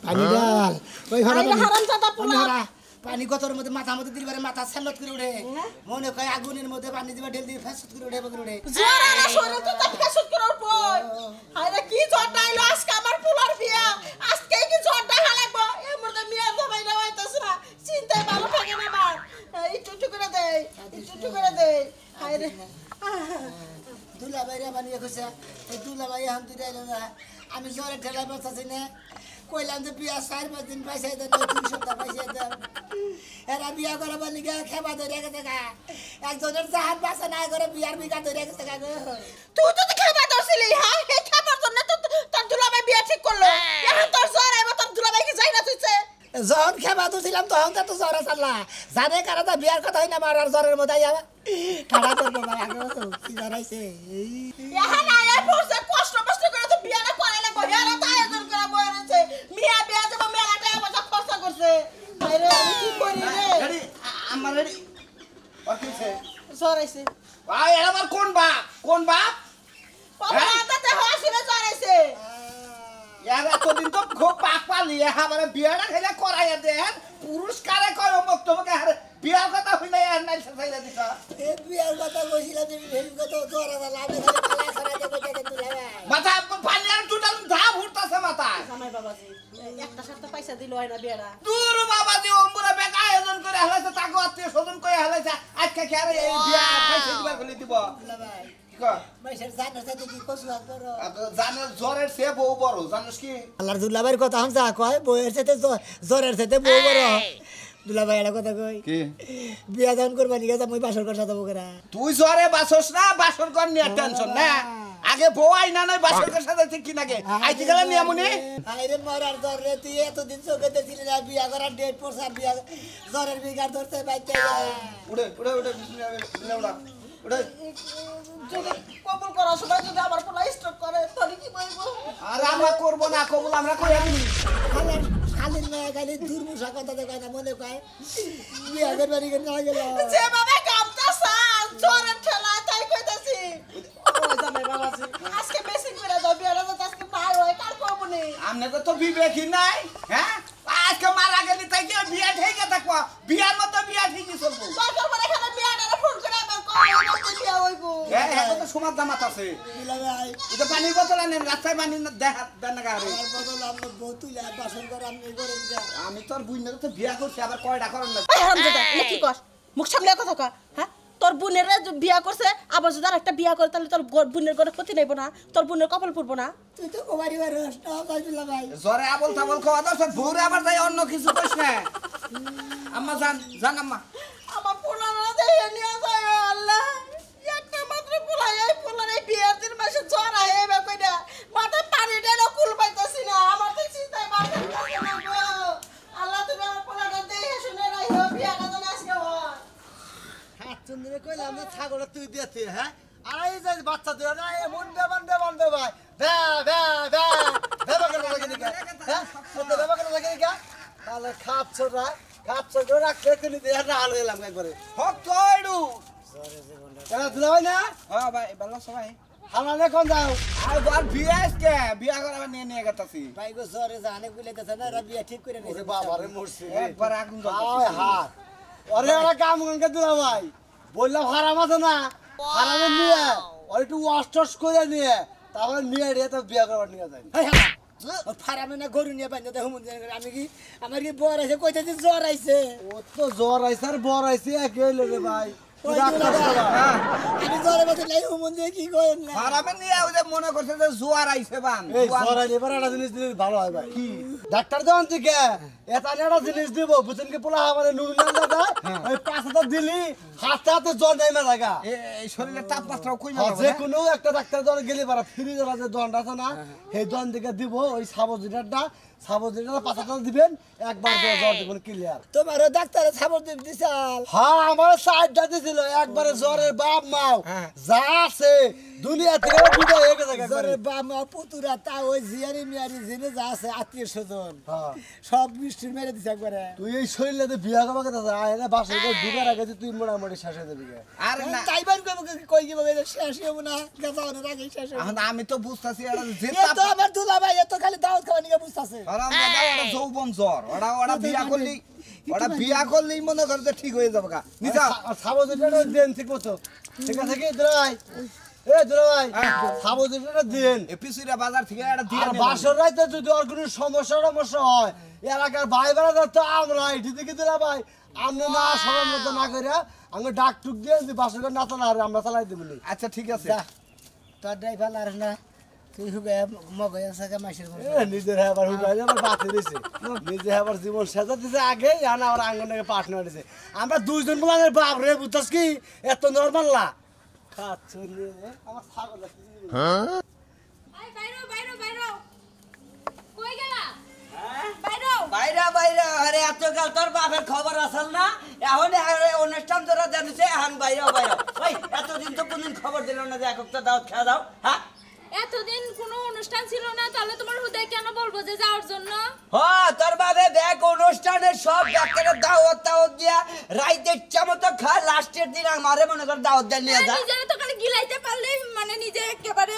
পানি ডাল ওই হারামজাদা পোলা পানি গতর মধ্যে মাথা মধ্যে দিলবারে মাথা সালত করে উঠে মনে কয় আগুনের মধ্যে পানি দিবা ঢেল দিয়ে ফেসত করে উঠে বগরে উঠে জোরে না শোনে তো তা ফেসত করে উঠবো আরে কি জড়টা আইলো আজকে আমার পোলার বিয়া আজকে কি জড়টা হালাইবো এর মধ্যে মিয়া জমাই না হইতাছ না চিন্তায় ভালো থাকে না আমার একটু করে দেই একটু করে দেই আরে দুলাভাই রে বানিয়ে কইছে এই দুলাভাই এখন তুই আইলো না আমি জোরে ঠেলা বসাছি না কইলাম যে বিয়া 4-5 দিন পয়সা দেন 2 সপ্তাহ পয়সা দেন এরা বিয়া করে বলি গা খেবা ধরে গেছে গা একজনের জাহাজ বাসা না করে বিয়ার বিঘা ধরে গেছে গা তুই তো খেবা দছিলি হ্যাঁ এই খাবার জন্য তো তোর দুলাভাই বিয়া ঠিক করলো এখন তোর জ্বর আইবো তোর দুলাভাই কি যাই না তুইছে যখন খেবা ধরছিলাম তখন তো জ্বর চাল্লা জানে কারা তো বিয়ার কথা হয় না মারার জ্বরের মধ্যে যাবে কাটা করবো ভাই আগে কি জানাইছে এখন আয়া পড়ছে কষ্ট করে তো বিয়াটা করাইলে বহিয়ারা তো আয়োজন করে বইরেছে মিয়া বিয়া যাব মেলা টাকা পয়সা খরচ করছে আরে আমি কি করি রে আমার রেডি ওকেছে সরাইছে ভাই এর আবার কোন বাপ বাবা তাতে হাসিলে সরাইছে ইয়ার এতদিন তো খুব পাক পালিয়ে আমারে বিয়াটা খেলে করাইয়া দেন পুরস্কারে কয় অমুক তোমাকে আরে বিয়ার কথা হইলে আর নাই সাইলা দিছ এ বিয়ার কথা কইছিলাম যে ভেরি কথা জ্বর লাভে খালি পালা ছড়াই দেবে যে তুই মাথা পানি আর টোটাল ধাপ উঠতাছে মাথায় জামাই বাবাজি একটা সাথে পয়সা দিল হয় না বিয়ারা দূর বাবা দি ওমরা বেকা আয়োজন করে হেলাইছে তাকে আত্মীয় স্বজন করে হেলাইছে আজকে কি আরে এই বিয়া পয়সা দিবার বলে দিব ভাই কি কয় মাইশের জানার সাথে কি কসু করো জানের জ্বরের সে বউ বড় জানিস কি আল্লাহর দুলাভাইয়ের কথা হামসা কয় বউয়ের সাথে জ্বরের সাথে বউ বড় দুলাভাই এটা কথা কই কি বিয়া দান করবানি গেছে মই বাসর কর সাথে বকরা তুই জ্বরে বাসস না বাসর কর নিয়ে টেনশন না আগে বউ আইনা নয় বাসর কর সাথে ঠিক কি নাকি আইতে গেলে নিয়মনি আইরে মরার জ্বর রে তুই এতদিন চোখে দেখছিলি না বিয়া করার ডেট পড়ছা বিয়া জ্বরের বিগার ধরতে বাইতে উড়ে বিসমিল্লাহ উড়ে যদি কবুল করা সবাই যদি আমার পোলা স্ট্রোক করে তাহলে কি বলবো আর আমরা করব না কবুল আমরা কই আমি খালির মেয়ে খালি দুর্মুষা কথা দেখায় না মনে কয় বিয়া করবানি কেন না গেল যে বাবা কামটা সাল জোরে ঠেলা তাই কইতাছি ওই জামাই বাবাজি আজকে বেশি করে দাও বিয়াটা তো আজকে পাই হয় কার কবনি আমনে তো বিবেকই নাই হ্যাঁ আজকে মারা গেলি তাই কি বিয়া ঠিকই থাকবো বিয়ার মতো বিয়া ঠিকই চলবো দরকার পড়ে খালি বিয়াটারে ফোন করে আবার কই বিয়া হইবো হ্যাঁ তো সমাজ দামাত আছে দুলাভাই এটা পানির বোতল আনেন রাস্তায় পানি দেখা দেন না গাড়ি আর বদল আমরা বহুত তুইলা বাসন করে আপনি করেন যা আমি তোর বুইনের তো বিয়া করছি আবার কয়টা করেন না এই হারামজাদা এ কি কর মুখ সামলে কথা কর হ্যাঁ তোর বোনের বিয়া করছে আবার যদি আর একটা বিয়া করে তাহলে তোর বোনের ঘরে ক্ষতি নেব না তোর বোনের কপাল পড়বো না তুই তো কুমারী বাড়ি না দুলাভাই জ্বরে আবল তাবল খাওয়া দাও সব ভোরে আবার যাই অন্য কিছু কইস না আম্মা জান আম্মা আমার পোলারা দিয়ে নিয়ে যায় আল্লাহ একটা মাত্র পোলা এই পোলার এই বিয়ার দিন মাসে জ্বর আহে এবার কইনা মাথায় পানি দেনো কুল পাইতাছি না আমার তো চিন্তায় মাথা আল্লাহ তুমি আমার পোলাটা দিয়ে শুনে রাখো বিয়াটা যেন আজকে হয় হাত চন্দ্রে কইলাম যে ছাগলের তুই দিয়েছি হ্যাঁ আর এই যে বাচ্চা তুই না এমন দেবান ভাই ভ্যা কেন লাগে নিকা হ্যাঁ তো ভ্যা কেন লাগে নিকা তাহলে খাচ্ছ করে রাখলে কিনে দিয়ে না হাল গেলাম একবারে হক তোইডু কেন দিলাই না হ্যাঁ ভাই ভালো সবাই হালালে কোন যাও আর বিয়া আজকে বিয়া করাবার নিয়ে গেতাছি ভাই গো জ্বরে জানে কইলেতেছে না বিয়া ঠিক করে নিছে ওরে বাবারে মরছি একবার আগুন আয় হাত ওরে ওরা কাম করে দিলা ভাই বললাম হারাম আছে না হারামে নিয়ে ওই একটু ওয়াশ করে নিয়ে তারপরে নিয়ে রে তো বিয়া করবার নিয়ে যায় ফারামে না গরু নিয়ে বান্ধে দেখো আমি কি আমার কি বর আছে কইতেছে জ্বর আইছে ও তো জ্বর আইছে আর বর আইছে একই হইলো রে ভাই আমি জ্বরে বসে লাই হুমন দিয়ে কি করেন না হারামে নিয়ে ওই যে মনে করছে যে জোয়ার আইছে বান এই জ্বর আইলে এবার একটা জিনিস দিলে ভালো হয় ভাই কি ডাক্তার যখন থেকে এটা একটা জিনিস দিব বুঝছেন কি পোলা আমারে নুন না দাদা ওই পাঁচটা দিলি হাতে জ্বর নাই না লাগা এই শরীরের তাপমাত্রাও কই যে কোনো একটা ডাক্তার যখন গেলে পারা ফ্রি দেওয়া যে দন্ড আছে না সেই দন্ড দিকে দিব ওই সাবজিটারটা পাঁচটা দিবেন একবার জ্বর দিবেন ক্লিয়ার তোমারও ডাক্তারে খবর দিছাল হ্যাঁ আমার সাইডটা দিছে ছিল একবারে জ্বরের বাপ মাও যা আছে দুনিয়া থেকে বিদায় হয়ে গেছে জ্বরের বাপ মা পুতুরা তা ওই জিয়ারি মিয়ারি জেনে যা আছে আত্মীয় স্বজন হ্যাঁ সব বৃষ্টি মেরে দিছে একবারে তুই এই শরীরে বিয়া করবা কথা আয় না বাসা করে ঢুকার আগে তুই মোটামুটি শেষ হয়ে যাবি আরে না তাইবার কই কি ভাবে শেষ হবো না গাছা অনেক আগে শেষ হবে এখন আমি তো বুঝতাছি এটা এ জেতা তো আমার দুলা ভাই এত খালি দাওয়াত খাওয়া নিয়ে বুঝতাছে আরাম দাদা ওটা যৌবন জ্বর ওটা বিয়া করলেই মনে করে যে ঠিক হয়ে যাবে গা নিতা সাবো যেটা দেন ঠিক মতো ঠিক আছে কি দুলাই এ দুলাই সাবো যেটা দেন পিসুরা বাজার থেকে এটা দিয়ে আর বাসর রাইতে যদি আর কোনো সমস্যা হয় এলাকার ভাই বেড়া তো আমরা এটি থেকে দিলা ভাই আমরা না সবার মতো না করিয়া আমি ডাক টুক দিয়ে যদি বাসর ঘর না চালা আমরা চালাই দেবো আচ্ছা ঠিক আছে যা তোর ড্রাইভার আর না তুই হুগে মগয় আছে মাসের নিজের আবার হুকাই আবার বাতি দিছে নিজে আবার জীবন সেজা দিছে আগে আনা আবার আঙ্গনকে পার্টনার দিছে আমরা দুইজন বলার বাপ রে বুঝছস কি এত নরমাল না খাচ্ছ আমার ছাগল আই বাইরো বাইরো বাইরো কই গেলা বাইরো বাইরা বাইরা আরে এতকাল তোর বাপের খবর আসল না এখন অনুষ্ঠান তোরা জানিছে এখন বাইরা বাইরা ওই এতদিন তো কোনদিন খবর দিল না যে একক তো দাওয়াত খাওয়া দাও হ্যাঁ এতদিন কোনো অনুষ্ঠান ছিল না তাহলে তোমার হুদায় কেন বলবো যে যাওয়ার জন্য হ্যাঁ তোর বাপে দেখ অনুষ্ঠানের সব ডাক্তারের দাওয়াত দিয়া রাইতে ইচ্ছা মতো খায় লাস্টের দিন আমারে মনে কর দাওয়াত দিয়ে নিয়ে যা নিজে তো খালি গিলাইতে পারলে মানে নিজে একেবারে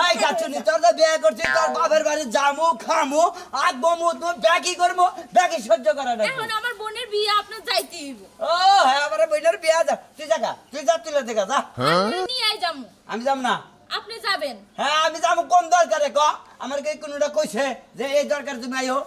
এই কাচুনি তোর তো বিয়ে করছিস তোর বাপের বাড়ি যামু খামু আঁকবো মুদবো ব্যাকি করবো ব্যাকি সহ্য করা না এখন আমার বোনের বিয়ে আপনার যাইতে হইব ও হ্যাঁ আমার বোনের বিয়ে যা তুই যা তুই যা তুলে দেখা যা আমি নিয়ে আই যামু আমি যাম না আপনি যাবেন হ্যাঁ আমি যাবো কোন দরকারে ক আমার কি কোনটা কইছে যে এই দরকার তুমি আইও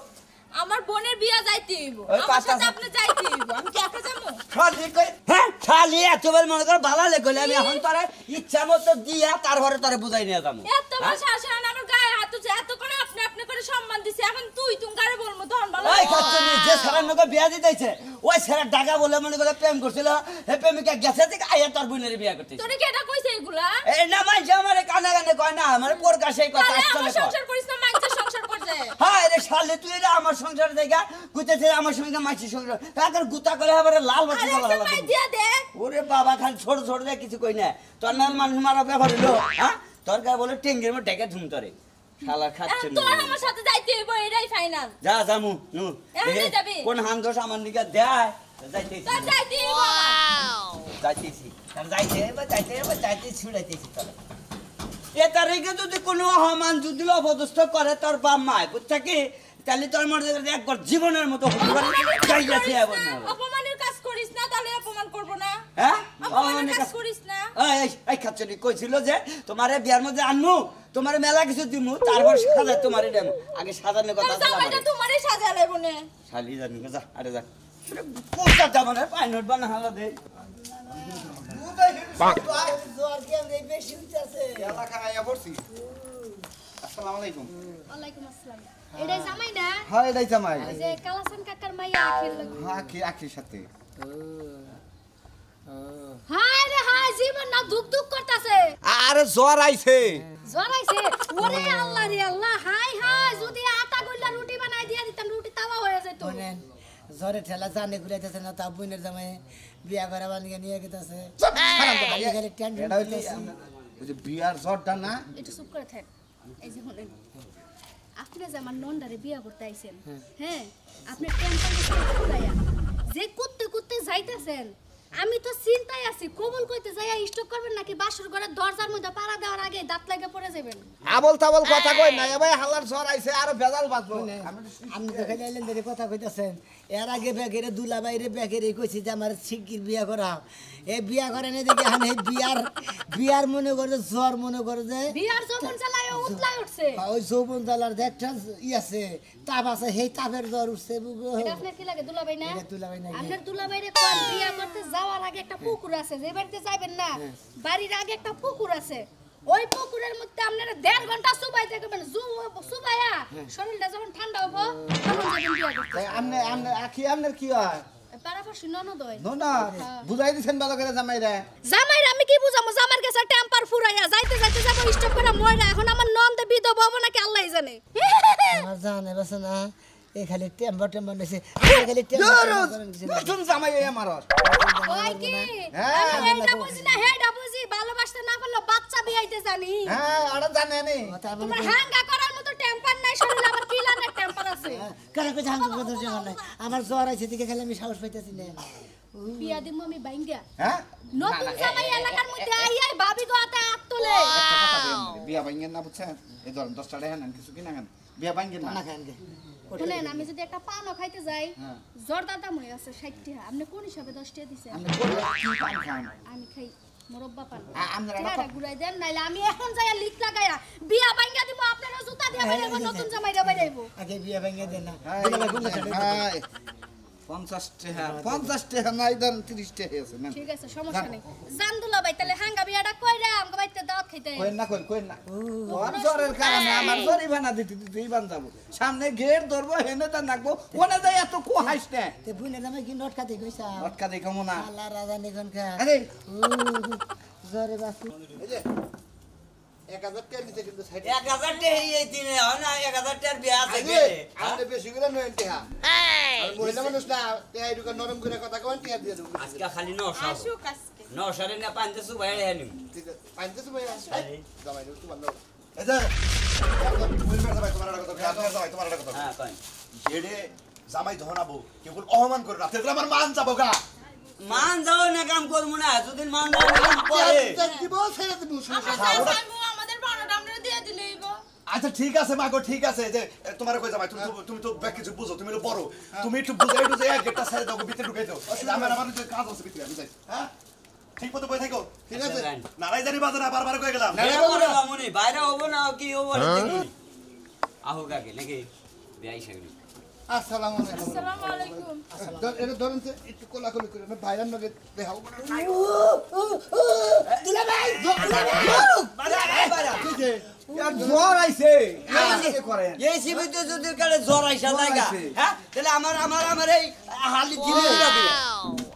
আমার বোনের বিয়ে যাইতে হইব ওই আমার পাতা- সাথে আপনি যাইতে হইব আমি কি একা যাবো খালি কই হ্যাঁ খালি এতবার মনে কর ভালো লেগলে আমি এখন তোরে ইচ্ছা মতো দিয়া তারপরে তোরে বুঝাই নিয়ে যাবো এত বড় শাসন আমার গায়ে হাত তুলছে এত করে আপনি আপনি করে সম্মান দিছে এখন তুই গারে বলবো ধন ভালো এই কাচ্চনি যে সারা নকে বিয়া দিতেছে ওই সারা টাকা বলে মনে করে প্রেম করছিল হে প্রেমিকা গেছে থেকে আইয়া তোর বোনের বিয়া করতেছে তোরে কি এটা কইছে এগুলা এই না মানছে আমার কানে কানে কয় না আমার প্রকাশে কথা তাহলে আমার আসলে কয় সংসার করিস না মাইন্সের সংসার করছে হ্যাঁ রে শালে তুই এটা আমার সংসার দেখা কইতেছে আমার সঙ্গে মাছি সংসার তাকে গুতা করে আবার লাল বাতি আরে জ্বালা একটা লাগবে। মাই দিয়া দে ওরে বাবা খালি ছোট ছোট দেখ কিছু কই না তোর নাল মানুষ মারা ব্যাপার হলো হ্যাঁ তোর গায়ে বলে টেঙ্গের মধ্যে ডেকে ধুম তরে শালা খাচ্ছে এখন তোর আমার সাথে যাইতে হইব এটাই ফাইনাল যা জামু নু এমনি দেখে যাবি? কোন হান দোষ আমার নিকে দেয় যাইতেছি তোর যাইতে হইব যাইতেছি তার যাইতে ছুড়াইতেছি তোর এ তারিখে যদি কোনো অহমান যদি অপদস্থ করে তোর বাপ মায় বুঝছা কি তাহলে তোর মধ্যে একবার জীবনের মতো হতে পারে যাই যাচ্ছে এবার না অপমানের কাজ করিস না তাহলে অপমান করব না হ্যাঁ অপমানের কাজ করিস না এই খাচ্ছনি কইছিল যে তোমারে বিয়ার মধ্যে আনমু তোমারে মেলা কিছু দিমু তারপর সাজায় তোমারে দেমু আগে সাজানোর কথা তাহলে আছে জামাইটা তোমারই সাজালে বনে শালি জানি যা আরে যা কোনটা যাবনে পাই নোট বানা হালা দে জ্বর কেমন বেশি হইতাছে এলাকা আয়া পড়ছি আসসালামু আলাইকুম ওয়ালাইকুম আসসালাম। এটাই জামাই না? হ্যাঁ এটাই জামাই ওই যে কালাসান কাকার মাইয়া আখির লাগে। হ্যাঁ কি আখির সাথে হায় রে হায়, জীবন না দুক দুক করতাছে। আরে জ্বর আইছে জড়াইছে। ওরে আল্লাহ রে আল্লাহ, হায় হায়, যদি আটা গইলা রুটি বানাই দিয়া দিতাম, রুটি তাওয়া হয়ে যেত। বলেন জ্বরে ঠেলা জানে ঘুরাইতেছে না তা বোনের জামাই বিয়া করা বানিয়ে নিয়ে গেতেছে এটা হইলে ওই যে বিয়ার জ্বরটা না একটু চুপ করে থাক। এই যে শুনেন, আপনি যে আমার নন্দারে বিয়া করতে আইছেন, হ্যাঁ, আপনি টেনশন করাইয়া যে কুত্তে কুত্তে যাইতেছেন, আমি তো চিন্তায় আছি কবল কইতে যাইয়া স্টক করবেন নাকি বাসর ঘরের দরজার মধ্যে পাড়া দেওয়ার আগে দাঁত লাগে পড়ে যাবেন। আবল তাবল কথা কই না ভাই হালার জ্বর আইছে আর ভেজাল বাঁচবো আপনি তো খালি আইলেন দেখে কথা কইতেছেন এর আগে ব্যাগেরে দুলা বাইরে ব্যাগেরে কইছি যে আমার শিগগির বিয়া করা এই বিয়া করে না দেখে আমি বিয়ার মনে করে জ্বর মনে করে যে বিয়ার যখন চালায় উতলায় উঠছে। ওই যৌবন জালার যে একটা ই আছে তাপ আছে সেই তাপের জ্বর উঠছে বুগো এটা আপনার কি লাগে দুলাভাই না? এটা দুলাভাই না। আপনার দুলাভাইরে কোন বিয়া করতে যাওয়ার আগে একটা পুকুর আছে, যে বাড়িতে যাবেন না বাড়ির আগে একটা পুকুর আছে, ওই পুকুরের মধ্যে আপনারা 1.5 ঘন্টা সুবাইতে করবেন, সুবাইয়া শরীরটা যখন ঠান্ডা হবো তখন যাবেন বিয়া করতে। আমনে আমনে আখি আমনের কি হয় পারাপার ননদ হয়। না বুঝাই দিছেন ভালো করে জামাই রে জামাইর আমি কি বুঝামো, জামার কাছে টেম্পার ফুরাইয়া যাইতে যাইতে যাবো স্টপ করে ময়রা, এখন আমার নন্দে বিধবা হবো নাকি আল্লাহই জানে। আমার জানে বাসে না এই খালি টেম্বার নেছে খালি নতুন জামাই আমার ওই কি হ্যাঁ, আমি এইটা বুঝি না হেডা বুঝি ভালোবাসতে না পারলো বাচ্চা বিয়াইতে জানি হ্যাঁ আরে জানে নি তোমার হাঙ্গা করার মতো টেম্পার নাই শরীরে আবার কি লানের টেম্পার আছে কারে কই জাঙ্গ কথা জানা নাই আমার জ্বর আইছে দিকে খালি আমি সাহস পাইতাছি না বিয়া দিমু আমি বাইঙ্গা হ্যাঁ নতুন জামাই এলাকার মধ্যে আই ভাবি গো আতে হাত তোলে বিয়া ভাঙ্গেন না বুঝছেন এই ধরেন 10 টাকা হেন কিছু কিনা কেন বিয়া ভাঙ্গেন না না খান গে শুনেন আমি যদি একটা পানও খাইতে যাই হ্যাঁ। জর্দার দাম হয়ে আছে 60 টাকা আপনি কোন হিসাবে 10 টাকা দিছেন আমি কোলা কি পান খান আমি খাই মুরব্বা পান আমরা টাকা ঘুরাই দেন নাইলে আমি এখন যাইয়া লিক লাগাইয়া বিয়া বাইঙ্গা দিব আপনারা জুতা দিয়া বাইরাইবো নতুন জামাইরা বাইরাইবো আগে বিয়া ভেঙে দেন না দিলে ভাই কোনটা ছাড়ে 50 টাকা নাই দেন 30 টাকা আছে না ঠিক আছে সমস্যা নেই জানদুলা ভাই তাহলে হাঙ্গা বিয়াটা কইরা আমগো বাইতে দাওয়াত খাইতে কইন না ওর জ্বরের কারণে আমার জরিমানা দিতেই বান যাব সামনে গেট ধরবো হেনে তা নাকবো ওনে যাই এত কোহাইস না তে বুনে জামাই কি নটকা দে কইছা লটকা দেখাম না আল্লাহ রাজা নিকন কা আরে জরে বাসু এই যে 1000 টাকা দিতে কিন্তু 1000 টাকা এই দিনে হয় না 1000 টাকার বিয়া আছে আগে আপনি বেশি করে নয় টাকা আর মহিলা মানুষ না টাকা এটুকু নরম করে কথা কন টাকা দিয়ে দেব আজকে খালি 900 আসুক আজকে 900 রে না 500 বাইরে হেনি ঠিক আছে 500 ভাই আছে জামাই একটু বন্ধ এই যে বলবে ভাই তোমার কথা আপনার জামাই তোমার কথা হ্যাঁ কই এডে জামাই ধনাবো কেবল অপমান করে না তাহলে আমার মান যাবো গা মান যাও না কাম করব না যতদিন মান যাও না কাম করে দিব ছেড়ে দিব আমাদের ভাড়াটা আমরা দিয়ে দিলেইব আচ্ছা ঠিক আছে মাগো ঠিক আছে যে তোমার কই জামাই তুমি তো ব্যাক কিছু বুঝো তুমি তো বড় তুমি একটু বুঝাই একটু যে গেটটা ছেড়ে দাও ভিতরে ঢুকাই দাও আমার যে কাজ আছে ভিতরে আমি যাই হ্যাঁ ঠিক মতো বই থাকো ঠিক আছে নারাই জানি বাজার বারবার কই গেলাম মামুনি বাইরে হবো না কি হবো দেখি আহো কাকে নাকি বিয়াই সাগরি আসসালামু আলাইকুম আসসালামু আলাইকুম এটা ধরুন একটু কোলাকুলি করে না বাইরের লগে দেখাও দুলা ভাই জ্বর আইছে এই শিবিতে যদি কালে জ্বর আইসা লাগা হ্যাঁ তাহলে আমার এই হালি দিলে দিবে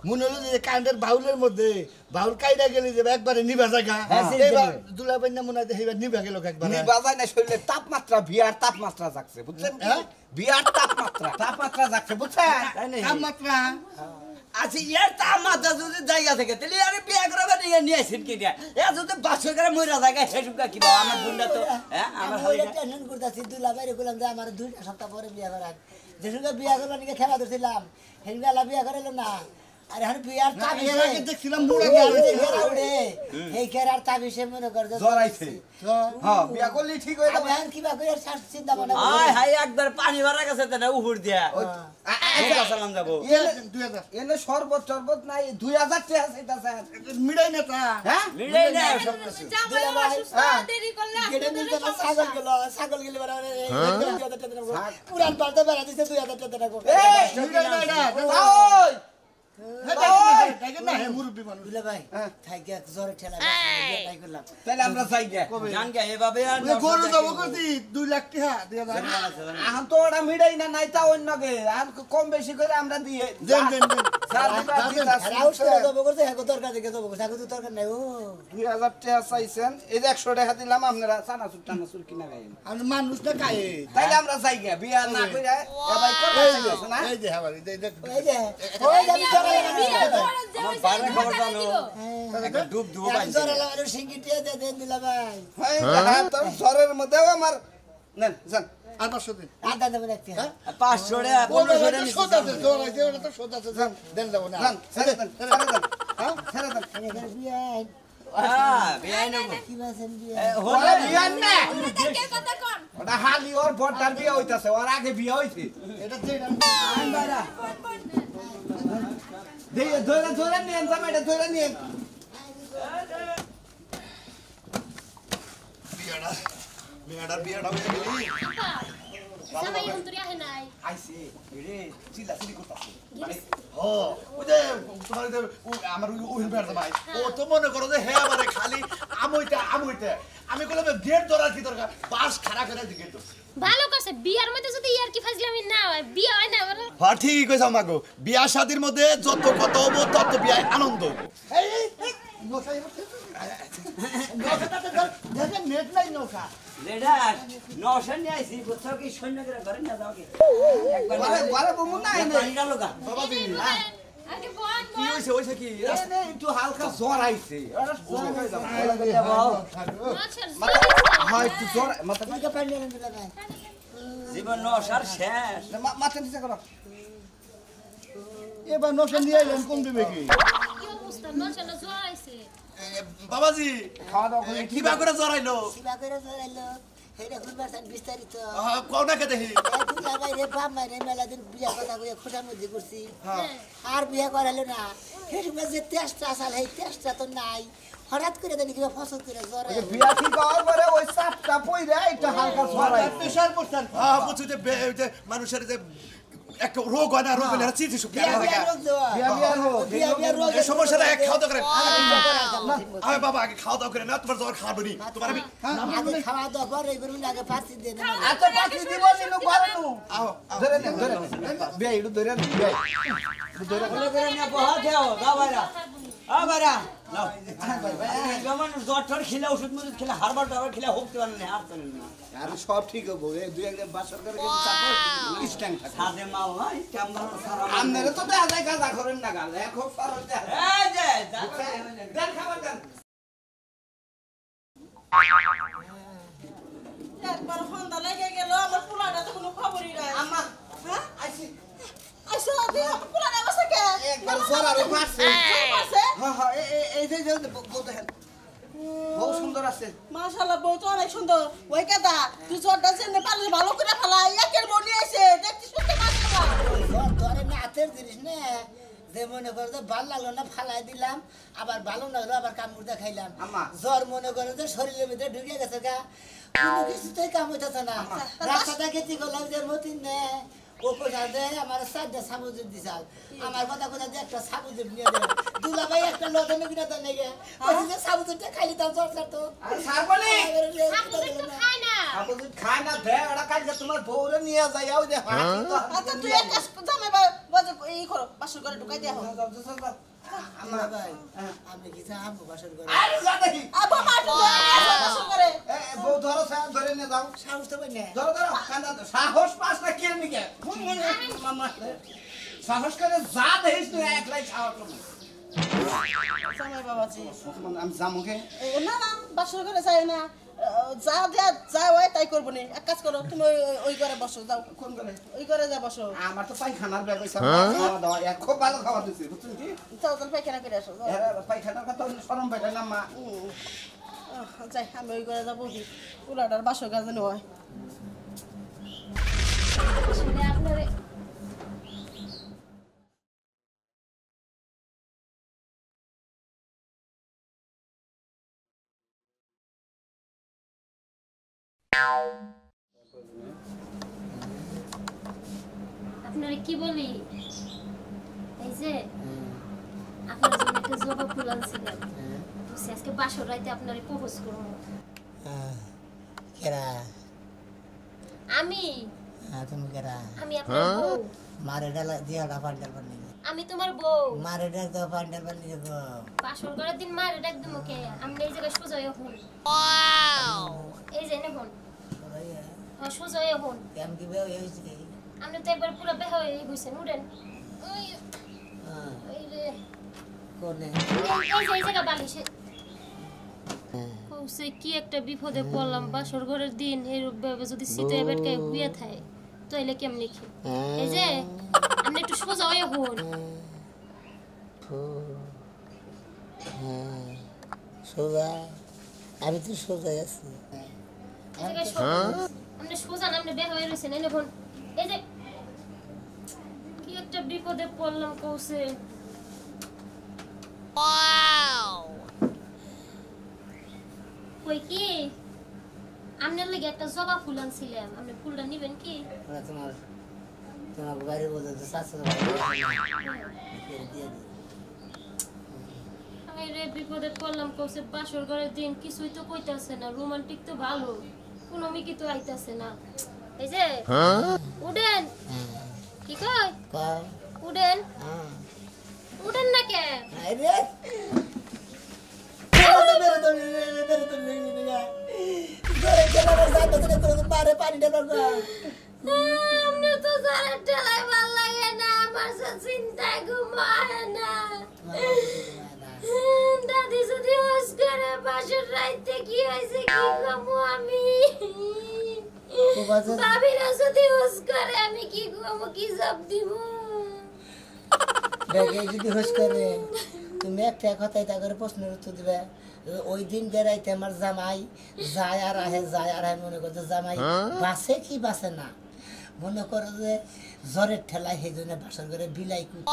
মনে হলো যে কান্ডের বাউলের মধ্যে বাউল কাইরা গেলে যে একবারে নিভা জায়গা এইবার দুলাবাই না মনে হয় এইবার নিভা গেল একবার বাজায় না শরীরে তাপমাত্রা বিয়ার তাপমাত্রা যাচ্ছে বুঝছেন হ্যাঁ? বিয়ার তাপমাত্রা যাচ্ছে বুঝছেন তাপমাত্রা আচ্ছা ইয়ার তাপমাত্রা যদি জায়গা থেকে তাহলে আরে বিয়া করবে নিয়ে আসেন কি দিয়া এ যদি 500 করে মইরা জায়গা হেসুকা কি বাবা আমার বুন্ডা তো হ্যাঁ আমার আমি ওইটা টেনশন করতেছি দুলা ভাই বললাম যে আমার 2 সপ্তাহ পরে বিয়া করার যেসুকে বিয়া করবার নিকে খেলা ধরছিলাম হেনগালা বিয়া করাইলো না আরে হার বিয়ার তা এর আগে দেখছিলাম মুড়ে মুড়া উড়ে এই কেরার তা বিষয় মনে কর জ্বর আইছে হ্যাঁ বিয়া করলে ঠিক হয়ে যাবে আমি কি বা কইর চিন্তা ভাবনা আয় হাই একবার পানি ভরা গেছে তো না উহুর দিয়া ওটা সালাম যাব এনে শরবত নাই 2000 টাকা চাইতাছেন মিড়াই না তা হ্যাঁ মিলাই না সব কিছু জামাই অসুস্থ দেরি করলে গেড়ে নিতে না ছাগল গেলে বারে পুরান পাল্টা বেড়া দিতে 2000 টাকা রাখো মিড়াই না ওই মুরব্বী মানুষ দুলা ভাই থাইকে জোরে ঠেলা বিয়া করলাম তাহলে আমরা যাই গে জান গে এভাবে আর গরু যাবো করছি 2 লাখ টাকা দিয়ে দাও এখন তো ওরা মিড়াই না নাই তা অন্য গে আর কম বেশি করে আমরা দিয়ে দেন দেন দেন রাউস করে দেবো করতে হ্যাঁ দরকার দিকে দেবো সাগু তো দরকার নাই ও 2000 টাকা চাইছেন এই যে 100 টাকা দিলাম আপনারা চানাচুর টানাচুর কিনা গাইন আমি মানুষটা কায়ে তাইলে আমরা যাই গে বিয়া না কইরা এবাই করে চাইছে না এই যে হাবারি এই দেখ ওই যে ওই যে আমার বাইরে খবর জানো একটা ডুব ডুব পাইছে জোরে লাগানো সিঙ্গিটিয়া দে দেন দিলা ভাই হ্যাঁ তো জ্বরের মধ্যে আমার নেন যান আর 500 দিন আদা দেব দেখতে 500 টাকা 1500 টাকা সোদ আছে জ্বর আছে ওটা তো সোদ আছে দেন যাবো না যান ছেড়ে দেন হ্যাঁ ছেড়ে দেন এখানে বিয়া হ্যাঁ বিয়াই নেব কি বাসেন বিয়া হলে বিয়া না কে কথা কোন ওটা হালি ওর বড়টার বিয়া হইতাছে ওর আগে বিয়া হইছে এটা যে আইন বাইরা দে ধরে নিয়েন জামাইটা ধরে নিয়েন বিয়াটা হয়ে গেলি জামাই এখন তুই আহে নাই আইছে রে চিল্লা চিল্লি করতাছে ও ওই যে তোমার যে আমার ওই বেড়া ভাই ও তো মনে করো যে হে আমারে খালি আমইতে আমি কইলাম গেট ধরার কি দরকার পাস খাড়া করে দিকে তো ভালো করছে বিয়ার মধ্যে যদি ইয়ার কি ফাজলামি না হয় বিয়া হয় না বলো হ্যাঁ ঠিকই কইছ মাগো বিয়া শাদির মধ্যে যত কত হবো তত বিয়ায় আনন্দ এই মশাই নৌকাটাতে দেখেন নেট নাই নৌকা লেডা নশন নিয়ে আইছি বুঝছো কি সৈন্যদের ঘরে না যাও কি একবার ঘরে বমু না এনে পানিটা লগা বাবাজি আগে বল কি হইছে হইছে কি এনে একটু হালকা জ্বর আইছে ওরা জ্বর হয়ে যাবে হয় একটু জ্বর মাথা তোমাকে পানি এনে দিলাম ভাই জীবন নশার শেষ মাথা নিচে করো এবার নৌকা নিয়ে এলেন কম দিবে কি কি অবস্থা নচে না জ্বর আইছে বাবাজি খাওয়া দাওয়া করে কিবা করে জড়াইলো শিবা করে জড়াইলো হেডা খুলবার সান বিস্তারিত কোন না কে দেখি দুলা ভাই রে বাপ মারে মেলা দিন বিয়া কথা কইয়া খোঁটার মধ্যে করছি আর বিয়া করাইলো না হেডুমে যে তেষ্টা আসাল এই তেষ্টা তো নাই হঠাৎ করে জানি কিবা ফসল করে জড়াই বিয়া ঠিক হওয়ার পরে ওই চাপটা পইরা একটু হালকা জ্বর আইছে প্রেসার করছেন হ্যাঁ বুঝছো যে মানুষের যে এক রোগ হয় না রোগ হলে চিঠি শুকিয়ে বিয়া বিয়া রোগ দেওয়া বিয়া হোক বিয়া বিয়া রোগ এই সমস্যাটা এক খাওয়া দাওয়া করে আরে বাবা আগে খাওয়া দাওয়া করে না তোমার জ্বর খাবো নি তোমার আমি আগে খাওয়া দাওয়া পরে করবি না আগে পাঁচটি দেন এত পাখি দিব নিনু ঘরে নু ধরে নে বিয়া ইডু ধরে নে বিয়া ধরে করে না বহা দাও দাও বাইরা বাইরা নাও যেমন জ্বর ঠর খেলে ওষুধ মজুদ খেলে হারবার টাবার খেলে হোক তো না আর তো না আর সব ঠিক হবে এই দুই একদিন বাসর করে কিন্তু চাপে স্ট্যান্ড থাকে সাদে মাল নাই কেমন সারা আমনেরে তো দেখা যায় কাজা করেন না গাল এখন পার হইতে এই যে দেন খাবার দেন একবার ফোনটা লেগে গেল আমার পোলাটা তো কোনো খবরই নাই আম্মা হ্যাঁ আইছি আইসো তুই আমার পোলাটা বসে কে একবার জ্বর আরে পারছে আছে হ্যাঁ হ্যাঁ এই যে বউ দেখেন বউ সুন্দর আছে মাশাআল্লাহ বউ তো অনেক সুন্দর ওই কাদা তুই জ্বরটা চেনে পারলে ভালো করে ফেলা একের বউ নিয়ে আইছে দেখতে শুনতে মাশাআল্লাহ জ্বর ধরে না হাতের জিনিস না যে মনে করে যে ভালো লাগলো না ফালাই দিলাম আবার ভালো না হলো আবার কামড় খাইলাম আম্মা। জ্বর মনে করে যে শরীরের ভিতরে ঢুকে গেছে গা কোনো কিছুতেই কাম হইতেছে না রাস্তাটা গেছি করলাম যে মতিন নে ও কোথা দে আমার 4টা সাবুজুর দিছাল আমার কথা কোথা দিয়ে একটা সাবুজুর নিয়ে দে দুলা ভাই একটা লটনে কিনা তো নেগে ওই যে সাবুজুরটা খাইলি তাও জ্বর ছাড়তো আর সারবনি সাবুজুর তো খায় না আপু খায় না দে ওরা কাজে তোমার বউরে নিয়ে যাই ওই যে হাতি তো আচ্ছা তুই এক কাজ জামাই বাজে এই করো বাসর করে ঢুকাই দেয়া হোক দুলা ভাই আমি কি চাহাম বাসর করে আরে যা দেখি আবা মারতে বাসর করে বউ ধরো ধরে নিয়ে যাও সাহস তো পাই না ধরো ধরো কান্দা তো সাহস পাস না কি নিকে মামা সাহস করে যা দেখিস তুই একলাই সাহস করবি জামাই বাবাজি আমি যামুকে না না বাসর করে যাই না যা দেয়া যা হয় তাই করবো নি এক কাজ করো তুমি ওই ঘরে বসো যাও কোন করে ওই ঘরে যা বসো আমার তো পায়খানার ব্যাগ হইছে খাওয়া দাওয়া খুব ভালো খাওয়া দিছি বুঝছেন কি যাও তাহলে পায়খানা করে আসো যাও। পায়খানার কথা শরম পাইলে না মা যাই আমি ওই ঘরে যাবো দি পুরাটার বাসর কাজ যেন হয় আসলে আপনারে আপনারে কি বলি এই যে আপনার জন্য একটা জবা ফুল আনছিলাম বুঝছি আজকে বাসর রাইতে আপনারে প্রপোজ করবো কেরা আমি তুমি কেরা আমি আপনার বউ মারে ডালা দিয়া পান্ডাল বানি আমি তোমার বউ মারে ডাল তো পান্ডাল বানি গো বাসর করার দিন মারে ডাক দিমু কে আমি এই জায়গায় সোজা হয়ে হন এই যে নেবন হ্যাঁ সোজা হয়ে হন কেমন কি বেও হইছে কি আপনি তো একবার পুরো বেহা হয়ে গেছেন উঠেন ওই ওই রে কোনে এই জায়গা বালিশে কৌসে কি একটা বিপদে পড়লাম বাসর ঘরের দিন এইভাবে যদি শীতে বেটকায় হুইয়া থাকে তাইলে কেমনি কি এই যে আপনি একটু সোজা হয়ে হন সোজা আমি তো সোজা আছি এই জায়গায় সোজা আপনি সোজা না আপনি বেহা হয়ে রয়েছেন এই নেবন এই যে কি একটা বিপদে পড়লাম কৌসে কই কি আপনার লাগে একটা জবা ফুল আনছিলাম আপনি ফুলটা নেবেন কি তোমার তোমার বাড়ি বলতে তো শাশুড় দিয়ে আমি রে বিপদে পড়লাম কৌসে বাসর ঘরের দিন কিছুই তো কইতাছে না রোমান্টিক তো ভালো কোনো মিকি তো আইতাছে না এই যে উডেন কি কই উডেন উডেন না কে আরে মারে পানি দেবার গো আমরা তো জ্বরের ঠেলায় ভাল লাগে না আমার সে চিন্তায় ঘুমায় না দাদি যদি হোস করে বাসর রাইতে কি হয়েছে কি ঘুমো আমি ভাবিরা যদি হোস করে আমি কি ঘুমো কি জব দিব দেখে যদি হোস করে তুমি একটা কথাই তা করে প্রশ্নের উত্তর দিবে ওই দিন বেড়াইতে আমার জামাই যায় আর আহে মনে করছে জামাই বাসে কি বাসে না মনে করো যে জ্বরের ঠেলায় সেই জন্য বাসর করে বিলাই কুতা